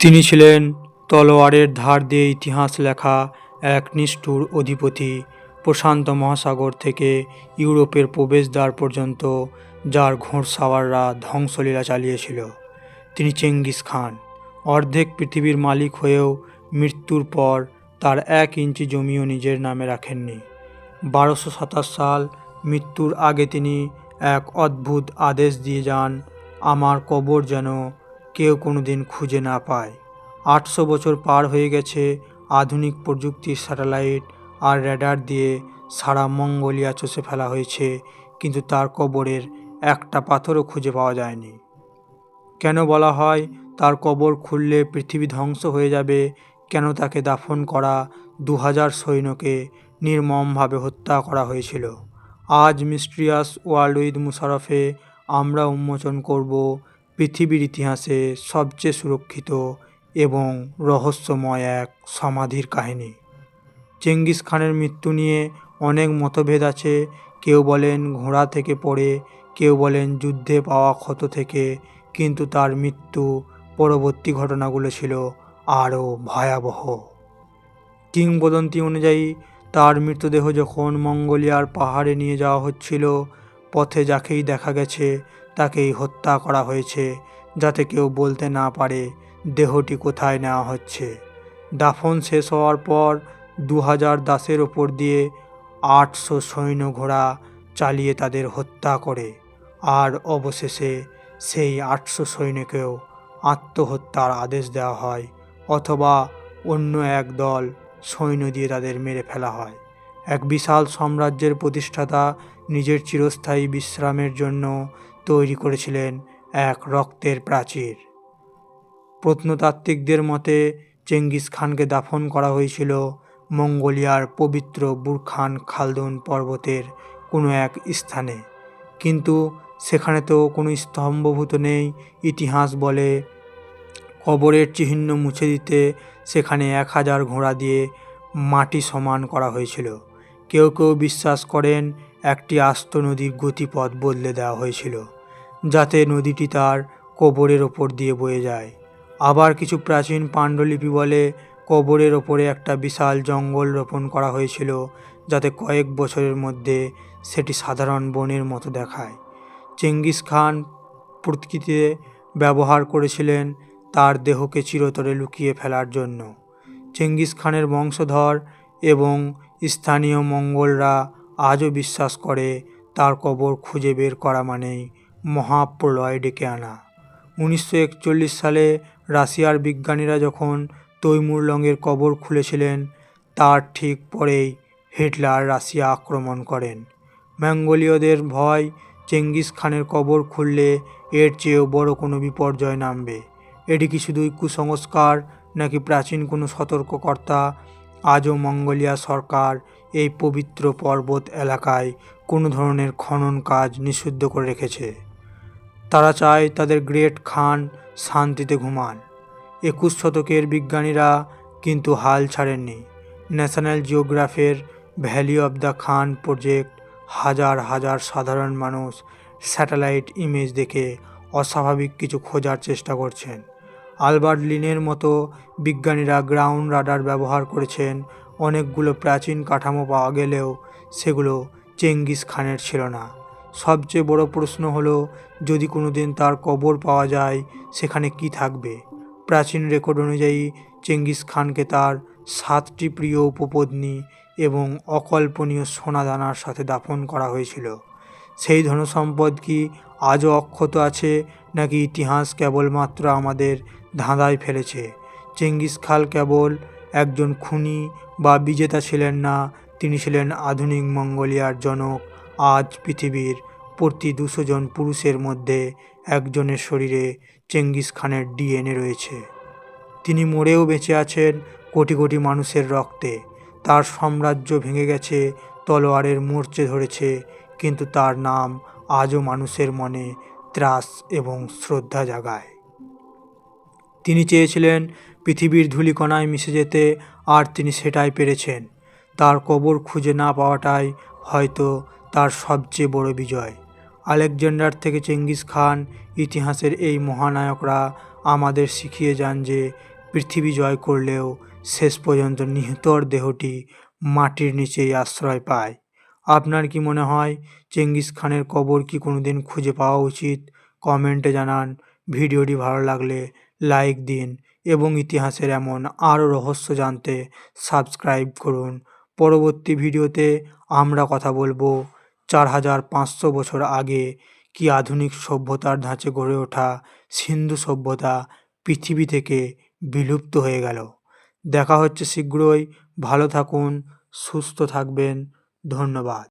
তিনি ছিলেন তলোয়ারের ধার দিয়ে ইতিহাস লেখা এক নিষ্ঠুর অধিপতি, প্রশান্ত মহাসাগর থেকে ইউরোপের প্রবেশদ্বার পর্যন্ত যার ঘোড়সাওয়াররা ধ্বংসলীলা চালিয়েছিল। তিনি চেঙ্গিস খান। অর্ধেক পৃথিবীর মালিক হয়েও মৃত্যুর পর তার 1 ইঞ্চি জমিও নিজের নামে রাখেননি। 1227 সাল মৃত্যুর আগে তিনি এক অদ্ভুত আদেশ দিয়ে যান, আমার কবর যেন কেউ কোনোদিন খুঁজে না পায়। 800 বছর পার হয়ে গেছে, আধুনিক প্রযুক্তির স্যাটেলাইট আর রেডার দিয়ে সারা মঙ্গোলিয়া চষে ফেলা হয়েছে, কিন্তু তার কবরের একটা পাথরও খুঁজে পাওয়া যায়নি। কেন বলা হয় তার কবর খুললে পৃথিবী ধ্বংস হয়ে যাবে? কেন তাকে দাফন করা 2000 সৈন্যকে নির্মমভাবে হত্যা করা হয়েছিল? আজ মিস্ট্রিয়াস ওয়ার্ল্ড উইথ মুশারফে আমরা উন্মোচন করব পৃথিবীর ইতিহাসে সবচেয়ে সুরক্ষিত এবং রহস্যময় এক সমাধির কাহিনী। চেঙ্গিস খানের মৃত্যু নিয়ে অনেক মতভেদ আছে। কেউ বলেন ঘোড়া থেকে পড়ে, কেউ বলেন যুদ্ধে পাওয়া ক্ষত থেকে, কিন্তু তার মৃত্যু পরবর্তী ঘটনাগুলো ছিল আরও ভয়াবহ। কিংবদন্তি অনুযায়ী তার মৃতদেহ যখন মঙ্গোলিয়ার পাহাড়ে নিয়ে যাওয়া হচ্ছিল, পথে যাকেই দেখা গেছে তাকেই হত্যা করা হয়েছে, যাতে কেউ বলতে না পারে দেহটি কোথায় নেওয়া হচ্ছে। দাফন শেষ হওয়ার পর 2000 দাসের ওপর দিয়ে 800 সৈন্য ঘোড়া চালিয়ে তাদের হত্যা করে, আর অবশেষে সেই 800 সৈন্যকেও আত্মহত্যার আদেশ দেওয়া হয়, অথবা অন্য এক দল সৈন্য দিয়ে তাদের মেরে ফেলা হয়। এক বিশাল সাম্রাজ্যের প্রতিষ্ঠাতা নিজের চিরস্থায়ী বিশ্রামের জন্য তৈরি করেছিলেন এক রক্তের প্রাচীর। প্রত্নতাত্ত্বিকদের মতে চেঙ্গিস খানকে দাফন করা হয়েছিল মঙ্গোলিয়ার পবিত্র বুরখান খালদুন পর্বতের কোনো এক স্থানে, কিন্তু সেখানে তো কোনো স্তম্ভভূত নেই। ইতিহাস বলে কবরের চিহ্ন মুছে দিতে সেখানে 1000 ঘোড়া দিয়ে মাটি সমান করা হয়েছিল। কেউ কেউ বিশ্বাস করেন একটি আস্ত নদীর গতিপথ বদলে দেওয়া হয়েছিল, যাতে নদীটি তার কবরের ওপর দিয়ে বয়ে যায়। আবার কিছু প্রাচীন পাণ্ডুলিপি বলে কবরের ওপরে একটা বিশাল জঙ্গল রোপণ করা হয়েছিল, যাতে কয়েক বছরের মধ্যে সেটি সাধারণ বনের মতো দেখায়। চেঙ্গিস খান প্রকৃতিতে ব্যবহার করেছিলেন তার দেহকে চিরতরে লুকিয়ে ফেলার জন্য। চেঙ্গিস খানের বংশধর এবং স্থানীয় মঙ্গোলরা আজও বিশ্বাস করে তার কবর খুঁজে বের করা মানেই মহাপ্রলয় ডেকে আনা। 1941 সালে রাশিয়ার বিজ্ঞানীরা যখন তৈমুরলংয়ের কবর খুলেছিলেন, তার ঠিক পরেই হিটলার রাশিয়া আক্রমণ করেন। মঙ্গোলীয়দের ভয় চেঙ্গিস খানের কবর খুললে এর চেয়েও বড় কোনো বিপর্যয় নামবে। এটি কি শুধুই কুসংস্কার, নাকি প্রাচীন কোনো সতর্কবার্তা? আজও মঙ্গোলিয়া সরকার এই পবিত্র পর্বত এলাকায় কোনো ধরনের খনন কাজ নিষিদ্ধ করে রেখেছে। তারা চায় তাদের গ্রেট খান শান্তিতে ঘুমান। 21 শতকের বিজ্ঞানীরা কিন্তু হাল ছাড়েননি। ন্যাশনাল জিওগ্রাফির valley of the Khan project হাজার হাজার সাধারণ মানুষ স্যাটেলাইট ইমেজ দেখে অস্বাভাবিক কিছু খোঁজার চেষ্টা করছেন। আলবার্ট লিনের মতো বিজ্ঞানীরা গ্রাউন্ড রাডার ব্যবহার করেছেন। অনেকগুলো প্রাচীন কাঠামো পাওয়া গেলেও সেগুলো চেঙ্গিস খানের ছিল না। সবচেয়ে বড় প্রশ্ন হলো, যদি কোনোদিন তার কবর পাওয়া যায়, সেখানে কি থাকবে? প্রাচীন রেকর্ড অনুযায়ী চেঙ্গিস খানকে তার 7টি প্রিয় উপপত্নী এবং অকল্পনীয় সোনাদানার সাথে দাফন করা হয়েছিল। সেই ধনসম্পদ কি আজও অক্ষত আছে, নাকি ইতিহাস কেবলমাত্র আমাদের ধাঁধায় ফেলেছে? চেঙ্গিস খান কেবল একজন খুনি বা বিজেতা ছিলেন না, তিনি ছিলেন আধুনিক মঙ্গোলিয়ার জনক। আজ পৃথিবীর প্রতি 200 জন পুরুষের মধ্যে একজনের শরীরে চেঙ্গিস খানের ডিএনএ রয়েছে। তিনি মরেও বেঁচে আছেন কোটি কোটি মানুষের রক্তে। তার সাম্রাজ্য ভেঙে গেছে, তলোয়ারের মূর্ছে ধরেছে, কিন্তু তার নাম আজও মানুষের মনে ত্রাস এবং শ্রদ্ধা জাগায়। তিনি চেয়েছিলেন পৃথিবীর ধূলিকণায় মিশে যেতে, আর তিনি সেটাই পেরেছেন। তার কবর খুঁজে না পাওয়াটাই হয়তো তার সবচেয়ে বড় বিজয়। আলেকজান্ডার থেকে চেঙ্গিস খান, ইতিহাসের এই মহানায়করা আমাদের শিখিয়ে যান যে পৃথিবী জয় করলেও শেষ পর্যন্ত নিহতর দেহটি মাটির নিচেই আশ্রয় পায়। আপনার কি মনে হয় চেঙ্গিস খানের কবর কি কোনোদিন খুঁজে পাওয়া উচিত? কমেন্টে জানান। ভিডিওটি ভালো লাগলে লাইক দিন এবং ইতিহাসের এমন আরও রহস্য জানতে সাবস্ক্রাইব করুন। পরবর্তী ভিডিওতে আমরা কথা বলবো 4500 বছর আগে কি আধুনিক সভ্যতার ধাঁচে গড়ে ওঠা সিন্ধু সভ্যতা পৃথিবী থেকে বিলুপ্ত হয়ে গেল। দেখা হচ্ছে শীঘ্রই। ভালো থাকুন, সুস্থ থাকবেন। ধন্যবাদ।